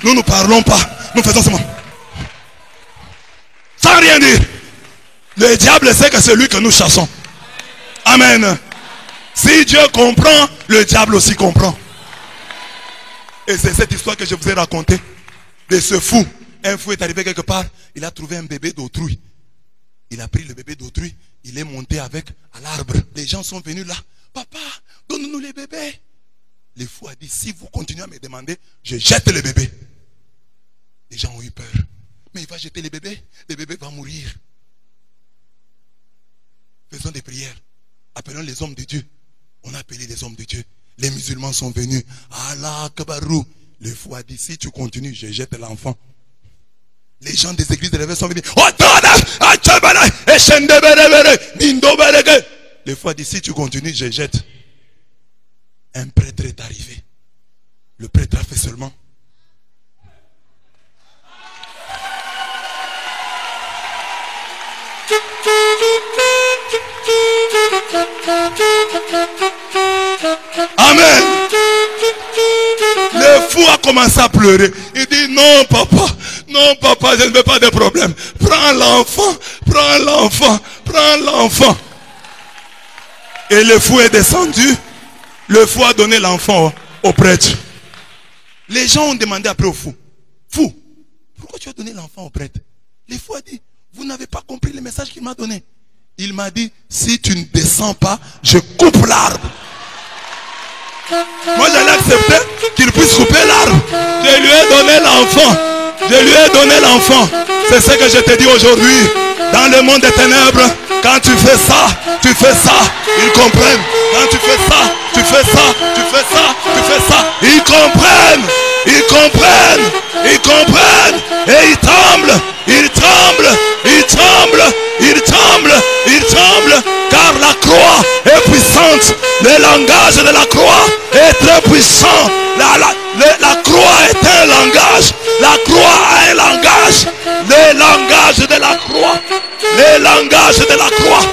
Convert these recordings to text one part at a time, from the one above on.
Nous ne parlons pas. Nous faisons seulement. Sans rien dire. Le diable sait que c'est lui que nous chassons. Amen. Si Dieu comprend, le diable aussi comprend. Et c'est cette histoire que je vous ai racontée. De ce fou. Un fou est arrivé quelque part. Il a trouvé un bébé d'autrui. Il a pris le bébé d'autrui. Il est monté avec à l'arbre. Les gens sont venus là. Papa, donne-nous les bébés. Le fou a dit, si vous continuez à me demander, je jette le bébé. Les gens ont eu peur. Mais il va jeter le bébé va mourir. Faisons des prières. Appelons les hommes de Dieu. On a appelé les hommes de Dieu. Les musulmans sont venus. Allah Kabarou. Le fou a dit, si tu continues, je jette l'enfant. Les gens des églises de l'évêque sont venus. Le fou a dit, si tu continues, je jette. Un prêtre est arrivé. Le prêtre a fait seulement. Amen. Le fou a commencé à pleurer. Il dit, non papa, je ne veux pas de problème. Prends l'enfant, prends l'enfant, prends l'enfant. Et le fou est descendu. Le fou a donné l'enfant au prêtre. Les gens ont demandé après au fou, fou, pourquoi tu as donné l'enfant au prêtre? Le fou a dit, vous n'avez pas compris le message qu'il m'a donné. Il m'a dit, si tu ne descends pas, je coupe l'arbre. Moi j'allais accepter qu'il puisse couper l'arbre. Je lui ai donné l'enfant. Je lui ai donné l'enfant. C'est ce que je te dis aujourd'hui. Dans le monde des ténèbres, quand tu fais ça, ils comprennent. Quand tu fais ça, tu fais ça, tu fais ça, tu fais ça, ils comprennent. Ils comprennent. Ils comprennent. Et ils tremblent. Ils tremblent. Ils tremblent. Ils tremblent. Ils tremblent. Car la croix est puissante. Le langage de la croix est très puissant. La croix est un langage. La croix a un langage. Le langage de la croix. Le langage de la croix.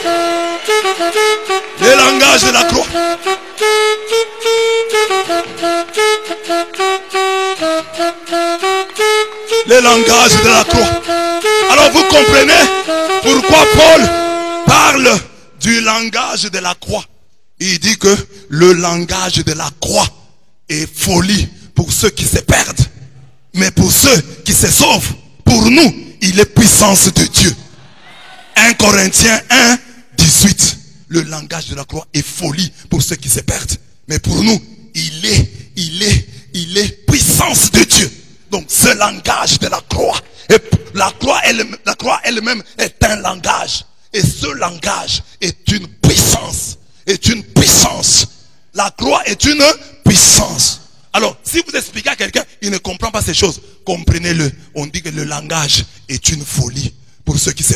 Le langage de la croix. Le langage de la croix. Alors vous comprenez pourquoi Paul parle du langage de la croix. Il dit que le langage de la croix est folie pour ceux qui se perdent. Mais pour ceux qui se sauvent, pour nous, il est puissance de Dieu. 1 Corinthiens 1, 18. Le langage de la croix est folie pour ceux qui se perdent. Mais pour nous, il est puissance de Dieu. Donc ce langage de la croix, la croix elle-même est un langage. Et ce langage est une puissance. Est une puissance. La croix est une puissance. Alors, si vous expliquez à quelqu'un, il ne comprend pas ces choses, comprenez-le. On dit que le langage est une folie pour ceux qui se